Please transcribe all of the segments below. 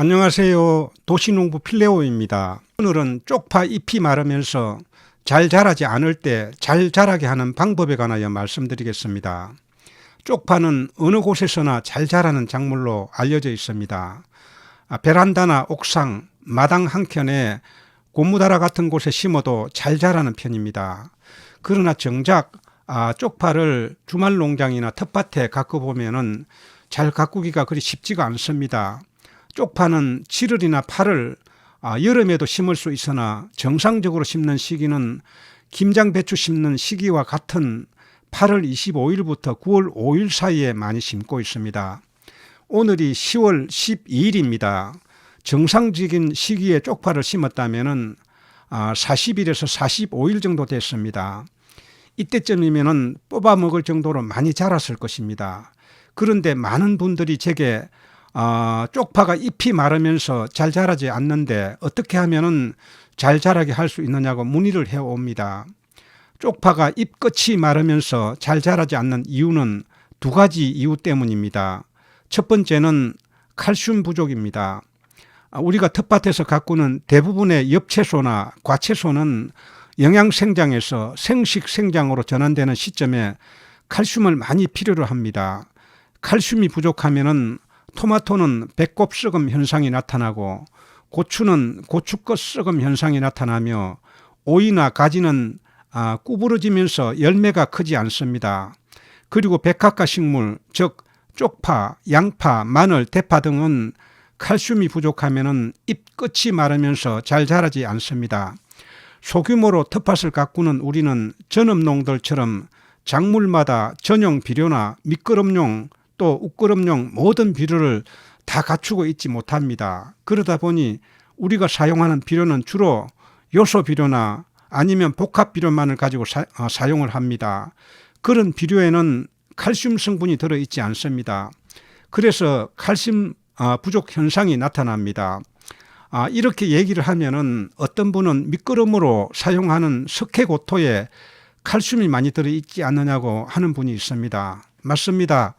안녕하세요. 도시농부 필레오입니다. 오늘은 쪽파 잎이 마르면서 잘 자라지 않을 때 잘 자라게 하는 방법에 관하여 말씀드리겠습니다. 쪽파는 어느 곳에서나 잘 자라는 작물로 알려져 있습니다. 베란다나 옥상, 마당 한켠에 고무다라 같은 곳에 심어도 잘 자라는 편입니다. 그러나 정작 쪽파를 주말 농장이나 텃밭에 가꿔 보면은 잘 가꾸기가 그리 쉽지가 않습니다. 쪽파는 7월이나 8월 여름에도 심을 수 있으나 정상적으로 심는 시기는 김장 배추 심는 시기와 같은 8월 25일부터 9월 5일 사이에 많이 심고 있습니다. 오늘이 10월 12일입니다. 정상적인 시기에 쪽파를 심었다면 40일에서 45일 정도 됐습니다. 이때쯤이면 뽑아 먹을 정도로 많이 자랐을 것입니다. 그런데 많은 분들이 제게 쪽파가 잎이 마르면서 잘 자라지 않는데 어떻게 하면 잘 자라게 할 수 있느냐고 문의를 해옵니다. 쪽파가 잎 끝이 마르면서 잘 자라지 않는 이유는 두 가지 이유 때문입니다. 첫 번째는 칼슘 부족입니다. 우리가 텃밭에서 가꾸는 대부분의 엽채소나 과채소는 영양생장에서 생식생장으로 전환되는 시점에 칼슘을 많이 필요로 합니다. 칼슘이 부족하면은 토마토는 배꼽 썩음 현상이 나타나고 고추는 고추꽃 썩음 현상이 나타나며 오이나 가지는 구부러지면서 열매가 크지 않습니다. 그리고 백합과 식물, 즉 쪽파, 양파, 마늘, 대파 등은 칼슘이 부족하면 잎 끝이 마르면서 잘 자라지 않습니다. 소규모로 텃밭을 가꾸는 우리는 전업농들처럼 작물마다 전용 비료나 미끄럼용 또 웃거름용 모든 비료를 다 갖추고 있지 못합니다. 그러다 보니 우리가 사용하는 비료는 주로 요소 비료나 아니면 복합 비료만을 가지고 사용을 합니다. 그런 비료에는 칼슘 성분이 들어있지 않습니다. 그래서 칼슘 부족 현상이 나타납니다. 이렇게 얘기를 하면은 어떤 분은 미끄럼으로 사용하는 석회고토에 칼슘이 많이 들어있지 않느냐고 하는 분이 있습니다. 맞습니다.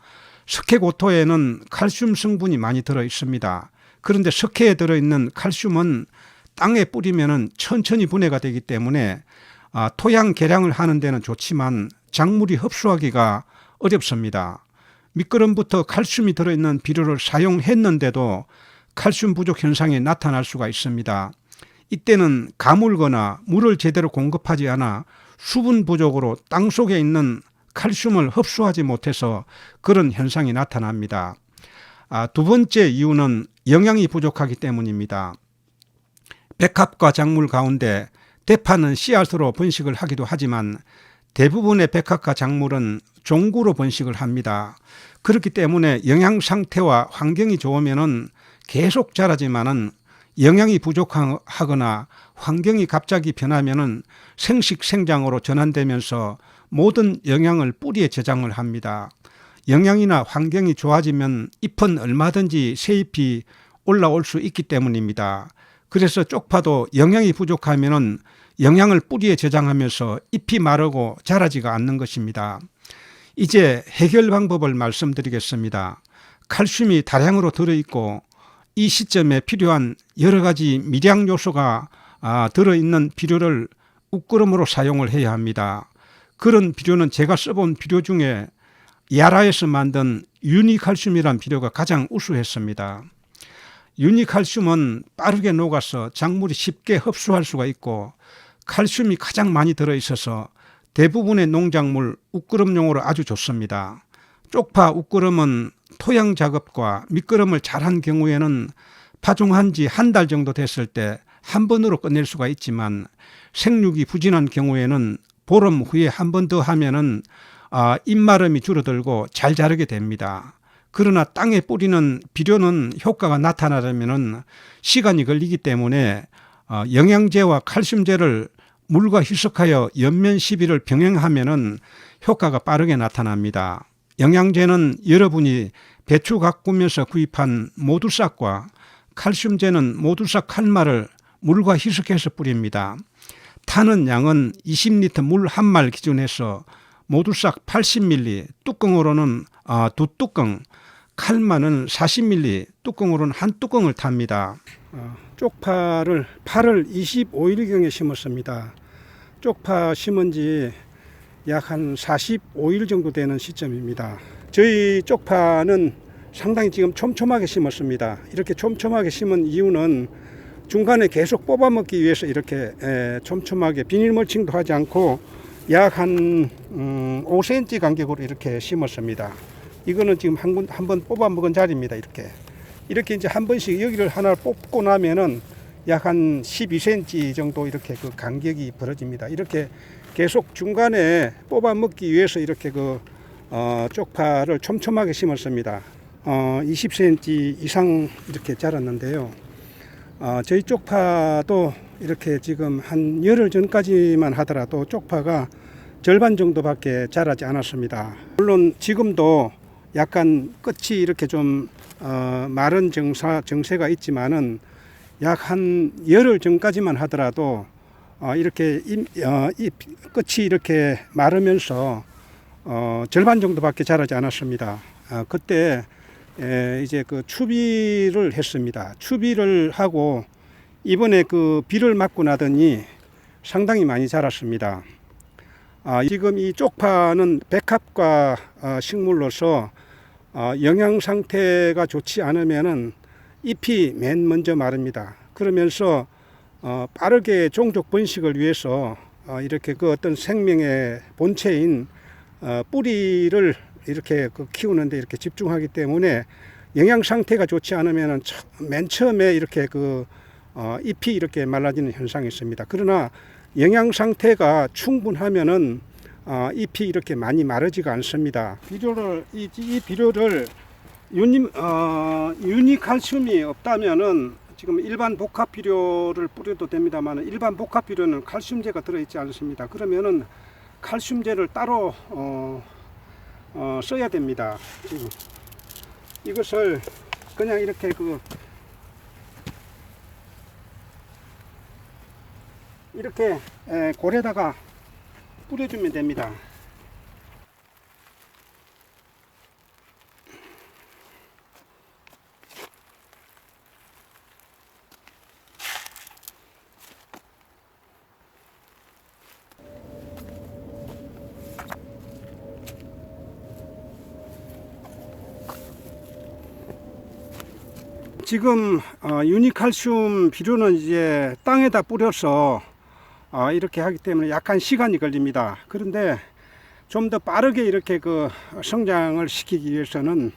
석회고토에는 칼슘 성분이 많이 들어 있습니다. 그런데 석회에 들어있는 칼슘은 땅에 뿌리면 천천히 분해가 되기 때문에 토양 개량을 하는 데는 좋지만 작물이 흡수하기가 어렵습니다. 미끄럼부터 칼슘이 들어있는 비료를 사용했는데도 칼슘 부족 현상이 나타날 수가 있습니다. 이때는 가물거나 물을 제대로 공급하지 않아 수분 부족으로 땅 속에 있는 칼슘을 흡수하지 못해서 그런 현상이 나타납니다. 두 번째 이유는 영양이 부족하기 때문입니다. 백합과 작물 가운데 대파는 씨앗으로 번식을 하기도 하지만 대부분의 백합과 작물은 종구로 번식을 합니다. 그렇기 때문에 영양 상태와 환경이 좋으면 계속 자라지만은 영양이 부족하거나 환경이 갑자기 변하면 생식생장으로 전환되면서 모든 영양을 뿌리에 저장을 합니다. 영양이나 환경이 좋아지면 잎은 얼마든지 새 잎이 올라올 수 있기 때문입니다. 그래서 쪽파도 영양이 부족하면 영양을 뿌리에 저장하면서 잎이 마르고 자라지가 않는 것입니다. 이제 해결 방법을 말씀드리겠습니다. 칼슘이 다량으로 들어있고 이 시점에 필요한 여러 가지 미량 요소가 들어있는 비료를 웃거름으로 사용을 해야 합니다. 그런 비료는 제가 써본 비료 중에 야라에서 만든 유니칼슘이란 비료가 가장 우수했습니다. 유니칼슘은 빠르게 녹아서 작물이 쉽게 흡수할 수가 있고 칼슘이 가장 많이 들어있어서 대부분의 농작물 웃거름용으로 아주 좋습니다. 쪽파 웃거름은 토양 작업과 미끄럼을 잘한 경우에는 파종한 지 한 달 정도 됐을 때 한 번으로 끝낼 수가 있지만 생육이 부진한 경우에는 보름 후에 한 번 더 하면은 잎마름이 줄어들고 잘 자라게 됩니다. 그러나 땅에 뿌리는 비료는 효과가 나타나려면 시간이 걸리기 때문에 영양제와 칼슘제를 물과 희석하여 연면 시비를 병행하면은 효과가 빠르게 나타납니다. 영양제는 여러분이 배추 가꾸면서 구입한 모두싹과 칼슘제는 모두싹 칼말을 물과 희석해서 뿌립니다. 타는 양은 20리터 물 한 말 기준해서 모두싹 80ml, 뚜껑으로는 2뚜껑, 칼마는 40mm, 뚜껑으로는 한 뚜껑을 탑니다. 쪽파를 8월 25일경에 심었습니다. 쪽파 심은 지 약 한 45일 정도 되는 시점입니다. 저희 쪽파는 상당히 지금 촘촘하게 심었습니다. 이렇게 촘촘하게 심은 이유는 중간에 계속 뽑아 먹기 위해서 이렇게 촘촘하게 비닐 멀칭도 하지 않고 약 한 5cm 간격으로 이렇게 심었습니다. 이거는 지금 한번 뽑아 먹은 자리입니다. 이렇게 이제 한 번씩 여기를 하나 뽑고 나면은 약 한 12cm 정도 이렇게 그 간격이 벌어집니다. 이렇게 계속 중간에 뽑아 먹기 위해서 이렇게 쪽파를 촘촘하게 심었습니다. 20cm 이상 이렇게 자랐는데요. 저희 쪽파도 이렇게 지금 한 열흘 전까지만 하더라도 쪽파가 절반 정도밖에 자라지 않았습니다. 물론 지금도 약간 끝이 이렇게 좀 마른 정세가 있지만은 약 한 열흘 전까지만 하더라도 이렇게 잎 끝이 이렇게 마르면서 절반 정도밖에 자라지 않았습니다. 그때 이제 그 추비를 했습니다. 추비를 하고 이번에 그 비를 맞고 나더니 상당히 많이 자랐습니다. 지금 이 쪽파는 백합과 식물로서 영양 상태가 좋지 않으면은 잎이 맨 먼저 마릅니다. 그러면서 빠르게 종족 번식을 위해서 이렇게 그 어떤 생명의 본체인 뿌리를 이렇게 키우는데 이렇게 집중하기 때문에 영양 상태가 좋지 않으면 맨 처음에 이렇게 잎이 이렇게 말라지는 현상이 있습니다. 그러나 영양 상태가 충분하면은 잎이 이렇게 많이 마르지가 않습니다. 이 비료를 유니칼슘이 없다면은 지금 일반 복합 비료를 뿌려도 됩니다만 일반 복합 비료는 칼슘제가 들어있지 않습니다. 그러면은 칼슘제를 따로 써야 됩니다. 지금 이것을 그냥 이렇게 이렇게 골에다가 뿌려주면 됩니다. 지금 유니칼슘 비료는 이제 땅에다 뿌려서 이렇게 하기 때문에 약간 시간이 걸립니다. 그런데 좀 더 빠르게 이렇게 성장을 시키기 위해서는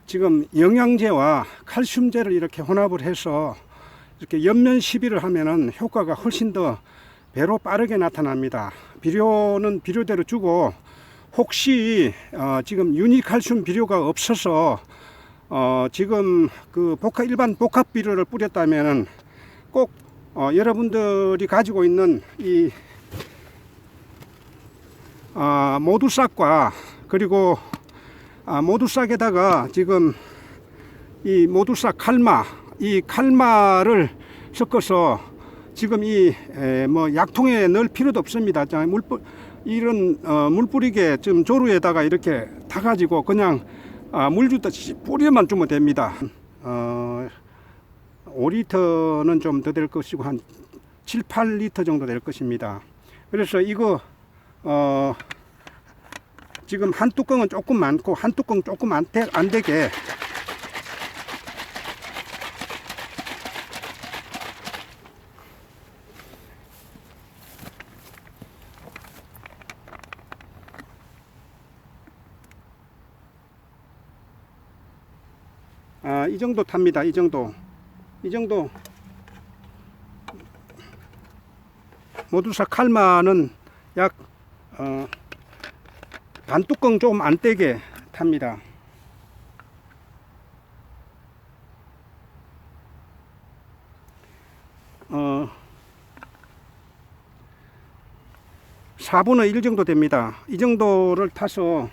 지금 영양제와 칼슘제를 이렇게 혼합을 해서 이렇게 옆면 시비를 하면은 효과가 훨씬 더 배로 빠르게 나타납니다. 비료는 비료대로 주고 혹시 지금 유니칼슘 비료가 없어서 지금 일반 복합 비료를 뿌렸다면은 꼭 여러분들이 가지고 있는 이 모두싹과 그리고 모두싹에다가 지금 이 모두싹 이 칼마를 섞어서 지금 뭐 약통에 넣을 필요도 없습니다. 이런 물 뿌리개 좀 조루에다가 이렇게 타 가지고 그냥 물 주듯이 뿌려만 주면 됩니다. 5리터는 좀 더 될 것이고 한 7, 8리터 정도 될 것입니다. 그래서 이거 지금 한 뚜껑은 조금 많고 한 뚜껑 조금 안 되게 이 정도 탑니다. 이 정도 모두싹 칼마는 약 반 뚜껑 좀 안 떼게 탑니다. 어, 4분의 1 정도 됩니다. 이 정도를 타서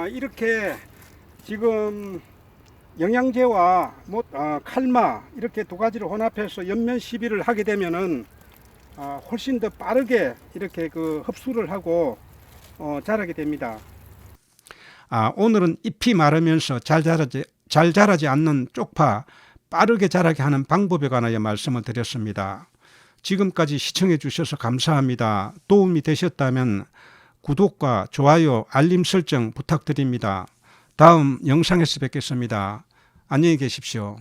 이렇게 지금 영양제와 칼마 이렇게 두 가지를 혼합해서 연면 시비를 하게 되면은 훨씬 더 빠르게 이렇게 그 흡수를 하고 자라게 됩니다. 오늘은 잎이 마르면서 잘 자라지 않는 쪽파 빠르게 자라게 하는 방법에 관하여 말씀을 드렸습니다. 지금까지 시청해 주셔서 감사합니다. 도움이 되셨다면 구독과 좋아요, 알림 설정 부탁드립니다. 다음 영상에서 뵙겠습니다. 안녕히 계십시오.